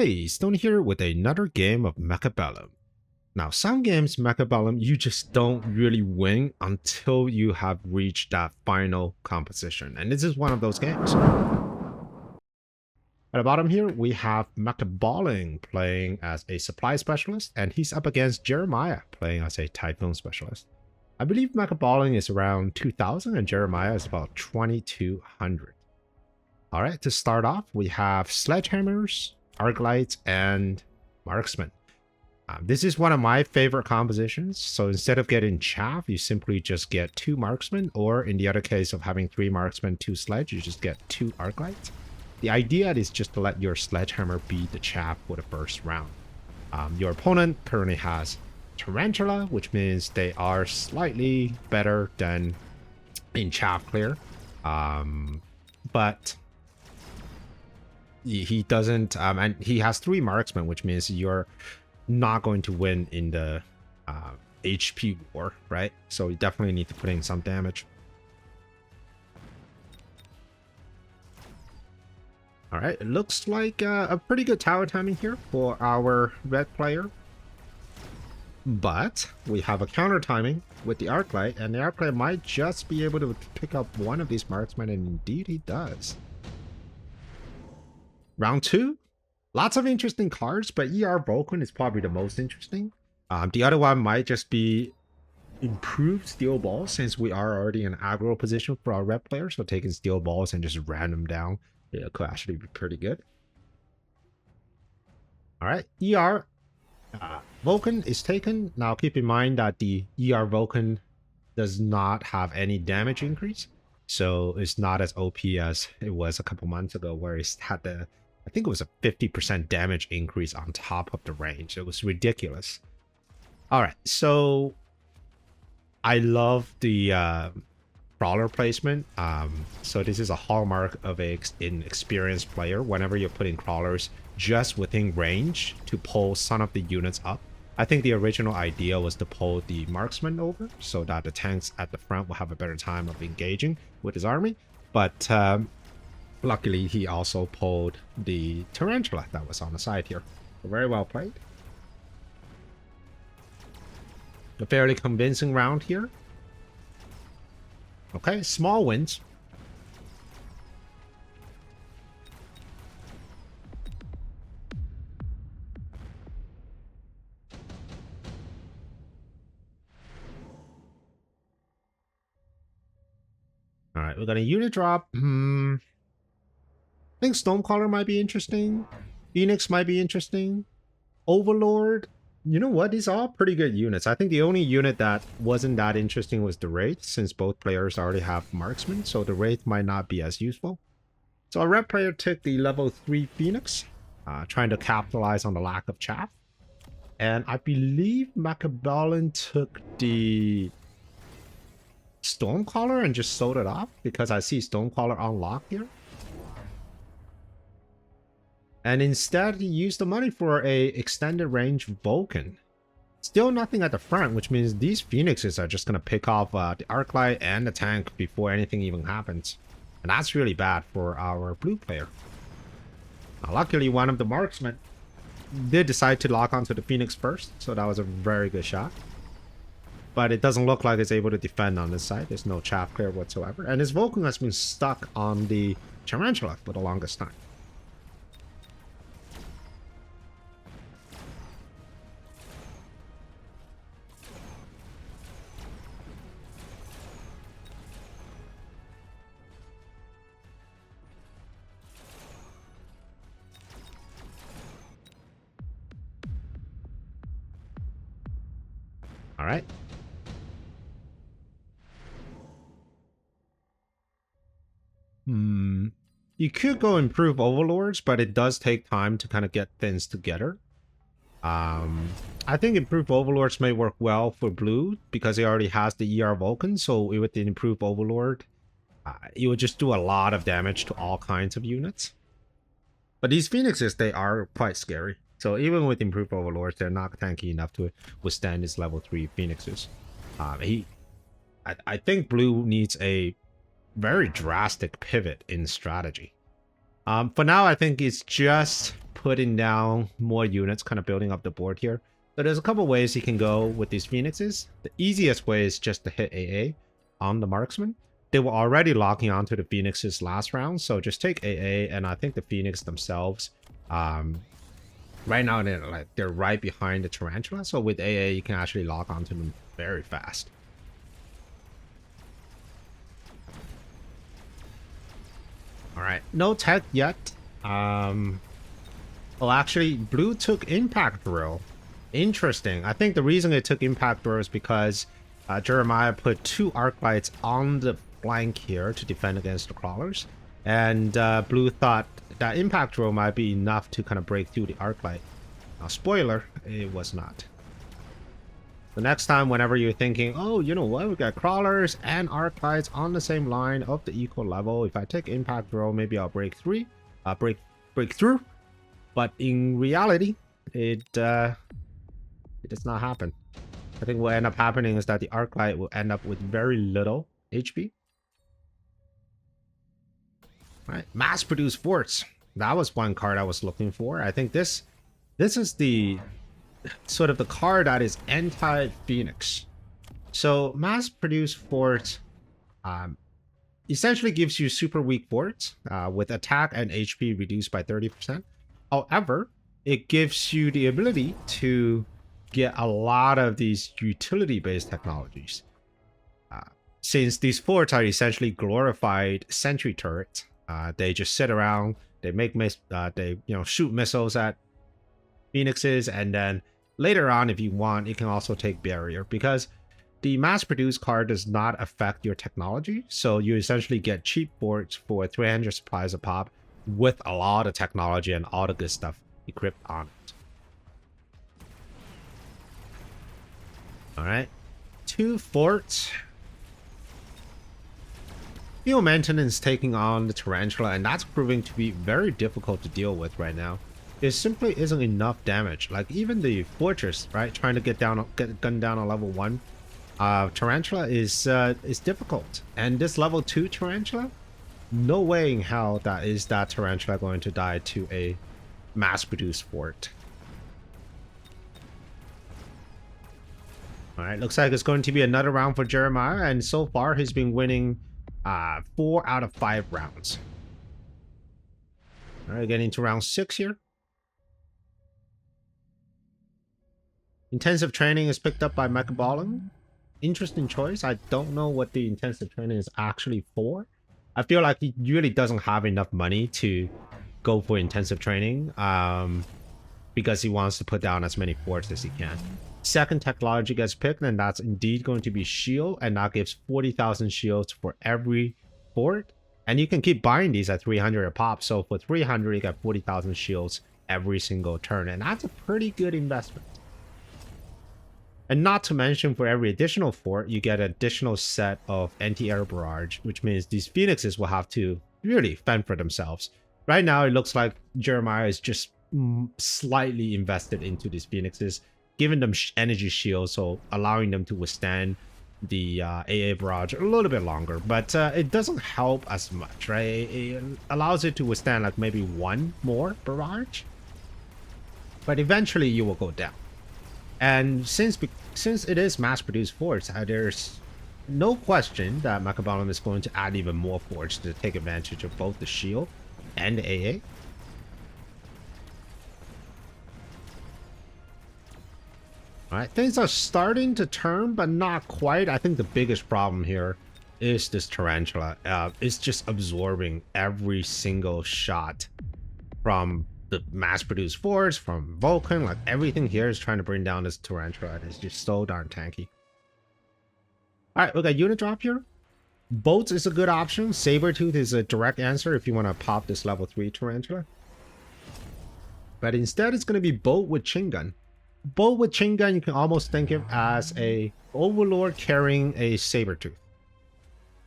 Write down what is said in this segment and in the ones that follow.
Hey, Stoney here with another game of Mechabellum. Now, some games, Mechabellum, you just don't really win until you have reached that final composition, and this is one of those games. At the bottom here, we have Mechabellum playing as a supply specialist, and he's up against Jeremiah playing as a typhoon specialist. I believe Mechabellum is around 2,000 and Jeremiah is about 2,200. All right, to start off, we have sledgehammers, arc lights, and marksman. This is one of my favorite compositions. So instead of getting chaff, you simply just get 2 marksmen, or in the other case of having 3 marksmen, 2 sledge, you just get 2 arc lights. The idea is just to let your sledgehammer beat the chaff for the first round. Your opponent currently has tarantula, which means they are slightly better than in chaff clear, but he doesn't, and he has 3 marksmen, which means you're not going to win in the HP war, right? So you definitely need to put in some damage. All right, it looks like a pretty good tower timing here for our red player. But we have a counter timing with the arc light, and the arc light might just be able to pick up one of these marksmen, and indeed he does. Round 2, lots of interesting cards, but ER Vulcan is probably the most interesting. The other one might just be improved steel balls, since we are already in aggro position for our red player, so taking steel balls and just ram them down, it could actually be pretty good. All right, ER Vulcan is taken. Now keep in mind that the ER Vulcan does not have any damage increase, so it's not as OP as it was a couple months ago, where it had the, I think it was a 50% damage increase on top of the range. It was ridiculous. All right, so I love the crawler placement. So this is a hallmark of an inexperienced player. Whenever you're putting crawlers just within range to pull some of the units up. I think the original idea was to pull the marksman over so that the tanks at the front will have a better time of engaging with his army. But luckily, he also pulled the tarantula that was on the side here. So very well played. A fairly convincing round here. Okay, small wins. All right, we're gonna unit drop. I think Stormcaller might be interesting. Phoenix might be interesting. Overlord. You know what? These are all pretty good units. I think the only unit that wasn't that interesting was the Wraith, since both players already have marksmen, so the Wraith might not be as useful. So our red player took the level 3 Phoenix, trying to capitalize on the lack of chaff. And I believe Mechabellum took the Stormcaller and just sold it off, because I see Stormcaller unlocked here. And instead he used the money for a extended range Vulcan. Still nothing at the front, which means these Phoenixes are just going to pick off the arc light and the tank before anything even happens. And that's really bad for our blue player. Now, luckily, one of the marksmen did decide to lock onto the Phoenix first, so that was a very good shot. But it doesn't look like it's able to defend on this side. There's no chaff clear whatsoever. And his Vulcan has been stuck on the tarantula for the longest time. All right. You could go improve overlords, but it does take time to kind of get things together. I think improved overlords may work well for blue because he already has the ER Vulcan. So with the improved overlord, it would just do a lot of damage to all kinds of units. But these Phoenixes, they are quite scary. So even with improved overlords, they're not tanky enough to withstand his level 3 Phoenixes. I think blue needs a very drastic pivot in strategy. For now, I think it's just putting down more units, kind of building up the board here. So there's a couple ways you can go with these Phoenixes. The easiest way is just to hit AA on the marksman. They were already locking onto the Phoenixes last round, so just take AA, and I think the Phoenix themselves, right now they're right behind the Tarantula. So with AA, you can actually lock onto them very fast. All right, no tech yet. Well, actually, blue took impact drill. Interesting. I think the reason it took impact drill is because Jeremiah put 2 arc lights on the flank here to defend against the crawlers, and blue thought that impact drill might be enough to kind of break through the arc light. Now, spoiler, it was not. The next time, whenever you're thinking, oh, you know what, we got crawlers and arc lights on the same line of the equal level. If I take impact drill, maybe I'll break through. But in reality, it does not happen. I think what will end up happening is that the arc light will end up with very little HP. All right, mass-produced forts. That was one card I was looking for. I think this is the sort of the card that is anti-Phoenix. So mass-produced forts essentially gives you super weak forts with attack and HP reduced by 30%. However, it gives you the ability to get a lot of these utility-based technologies. Since these forts are essentially glorified sentry turrets, they just sit around, they make shoot missiles at Phoenixes, and then later on, if you want, you can also take barrier, because the mass-produced card does not affect your technology. So you essentially get cheap forts for 300 supplies a pop with a lot of technology and all the good stuff equipped on it. All right, 2 forts. Field maintenance taking on the Tarantula, and that's proving to be very difficult to deal with right now. There simply isn't enough damage. Like even the fortress, right, trying to get gun down on level 1, Tarantula is difficult. And this level 2 Tarantula, no way in hell that Tarantula going to die to a mass-produced fort. All right, looks like it's going to be another round for Jeremiah, and so far he's been winning 4 out of 5 rounds. All right, getting to round 6 here. Intensive training is picked up by Mechabellum. Interesting choice. I don't know what the intensive training is actually for. I feel like he really doesn't have enough money to go for intensive training because he wants to put down as many forts as he can. Second technology gets picked, and that's indeed going to be shield, and that gives 40,000 shields for every fort. And you can keep buying these at 300 a pop, so for 300 you get 40,000 shields every single turn, and that's a pretty good investment. And not to mention, for every additional fort, you get an additional set of anti-air barrage, which means these Phoenixes will have to really fend for themselves. Right now, it looks like Jeremiah is just slightly invested into these Phoenixes, giving them energy shields, so allowing them to withstand the AA barrage a little bit longer. But it doesn't help as much, right? It allows it to withstand like maybe 1 more barrage. But eventually, you will go down. And since it is mass-produced forts, there's no question that Mechabellum is going to add even more forts to take advantage of both the shield and the AA. Alright, things are starting to turn, but not quite. I think the biggest problem here is this Tarantula. It's just absorbing every single shot from the mass-produced forts, from Vulcan. Like everything here is trying to bring down this Tarantula. It's just so darn tanky. Alright, we got unit drop here. Bolts is a good option. Sabertooth is a direct answer if you want to pop this level 3 Tarantula. But instead, it's going to be bolt with chain gun. Bolt with chain gun, you can almost think of as a Overlord carrying a Sabertooth.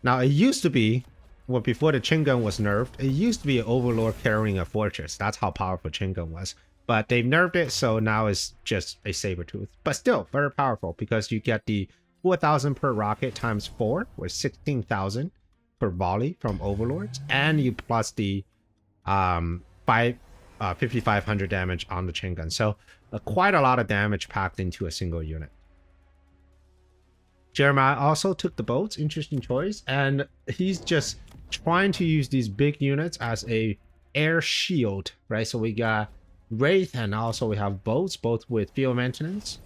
Now, it used to be, well, before the chain gun was nerfed, it used to be an Overlord carrying a fortress. That's how powerful chain gun was. But they've nerfed it, so now it's just a Sabertooth. But still, very powerful, because you get the 4,000 per rocket times 4, or 16,000 per volley from Overlords, and you plus the 5 5500 damage on the chain gun. So quite a lot of damage packed into a single unit. Jeremiah also took the boats, interesting choice, and he's just trying to use these big units as a air shield, right? So we got Wraith and also we have boats, both with field maintenance.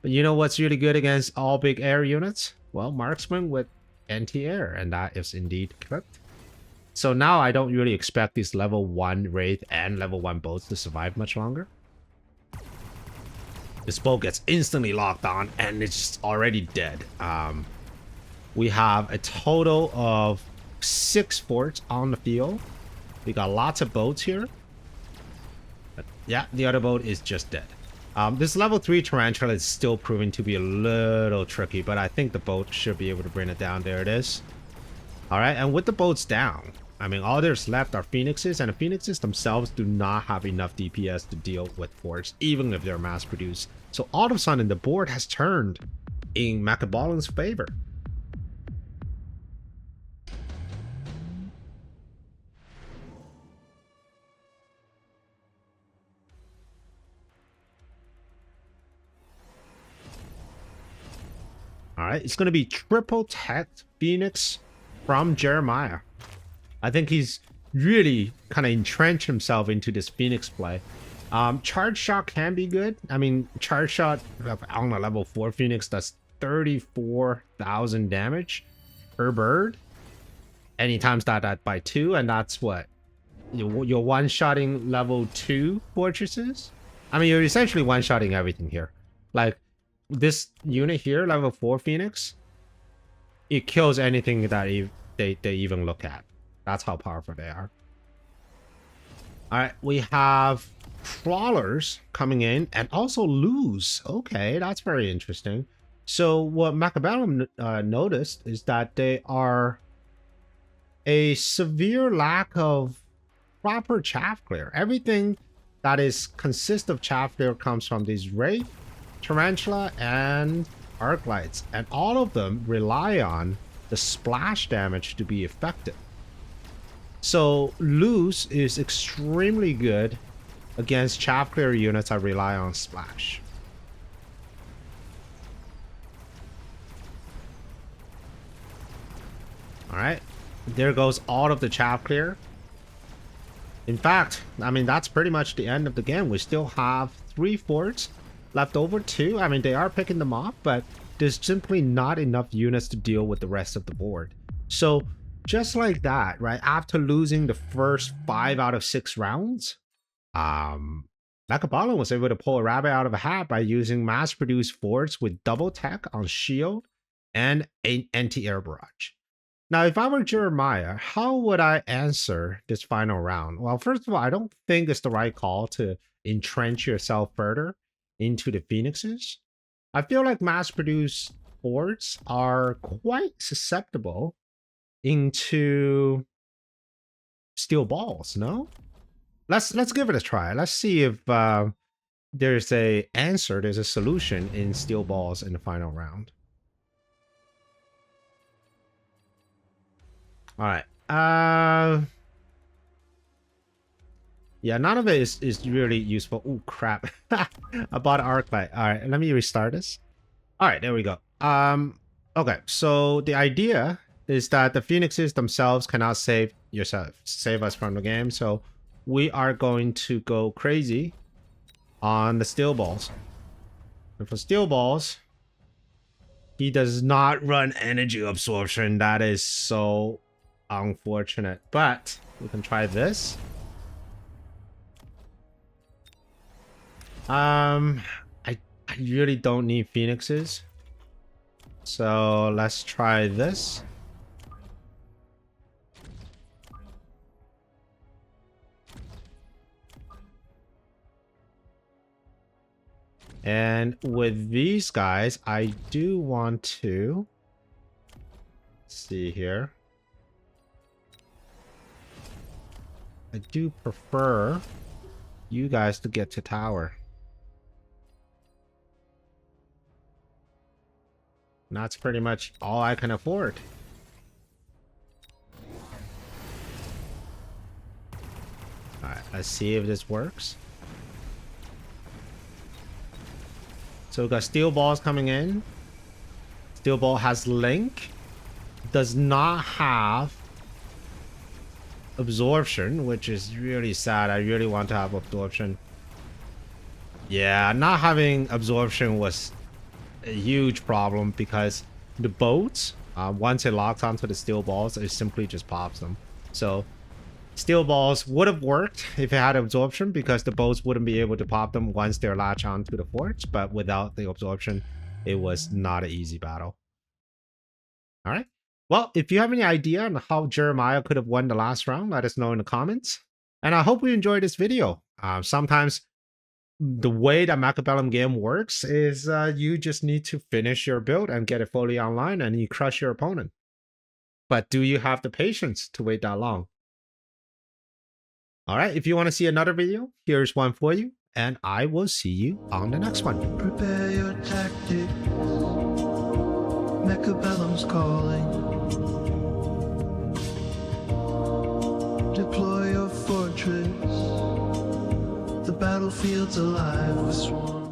But you know what's really good against all big air units? Well, marksman with anti-air, and that is indeed correct. So now I don't really expect these level 1 Wraith and level 1 boats to survive much longer. This boat gets instantly locked on and it's already dead. We have a total of 6 forts on the field. We got lots of boats here. But yeah, the other boat is just dead. This level 3 Tarantula is still proving to be a little tricky, but I think the boat should be able to bring it down. There it is. Alright, and with the boats down, I mean, all there's left are Phoenixes, and the Phoenixes themselves do not have enough DPS to deal with forts, even if they're mass-produced. So all of a sudden, the board has turned in Mechabellum's favor. Alright, it's going to be triple tech Phoenix from Jeremiah. I think he's really kind of entrenched himself into this Phoenix play. Charge shot can be good. I mean, charge shot on a level 4 Phoenix does 34,000 damage per bird. And he times that by 2, and that's what? You're one-shotting level 2 fortresses? I mean, you're essentially one-shotting everything here. Like, this unit here, level 4 Phoenix, it kills anything that they even look at. That's how powerful they are. Alright, we have crawlers coming in and also loose. Okay, that's very interesting. So what Mechabellum noticed is that they are a severe lack of proper chaff clear. Everything that consists of chaff clear comes from these Wraith, Tarantula, and Arc Lights, and all of them rely on the splash damage to be effective. So loose is extremely good against chaff clear units that rely on splash. Alright, there goes all of the chaff clear. In fact, I mean, that's pretty much the end of the game. We still have 3 forts left over, 2. I mean, they are picking them off, but there's simply not enough units to deal with the rest of the board. So just like that, right, after losing the first 5 out of 6 rounds, Mechabellum was able to pull a rabbit out of a hat by using mass-produced forts with double tech on shield and an anti-air barrage. Now, if I were Jeremiah, how would I answer this final round? Well, first of all, I don't think it's the right call to entrench yourself further into the Phoenixes. I feel like mass-produced forts are quite susceptible into steel balls, no? Let's give it a try. Let's see if there's a solution in steel balls in the final round. All right. Yeah, none of it is really useful. Oh crap! I bought an arc light. All right, let me restart this. All right, there we go. Okay, so the idea is that the Phoenixes themselves cannot save us from the game, so we are going to go crazy on the steel balls. And for steel balls, he does not run energy absorption. That is so unfortunate, but we can try this. I really don't need Phoenixes, so let's try this. And with these guys, I do want to see here. I do prefer you guys to get to tower. And that's pretty much all I can afford. Let's see if this works. So we got steel balls coming in. Steel ball has link. Does not have absorption, which is really sad. I really want to have absorption. Yeah, not having absorption was a huge problem because the boats, once it locks onto the steel balls, it simply just pops them. So steel balls would have worked if it had absorption because the boats wouldn't be able to pop them once they're latched onto the forts, but without the absorption, it was not an easy battle. All right. Well, if you have any idea on how Jeremiah could have won the last round, let us know in the comments. And I hope you enjoyed this video. Sometimes the way that Mechabellum game works is you just need to finish your build and get it fully online and you crush your opponent. But do you have the patience to wait that long? All right, if you want to see another video, here's one for you, and I will see you on the next one. Prepare your tactics. Mechabellum's calling. Deploy your fortress. The battlefield's alive with swarms.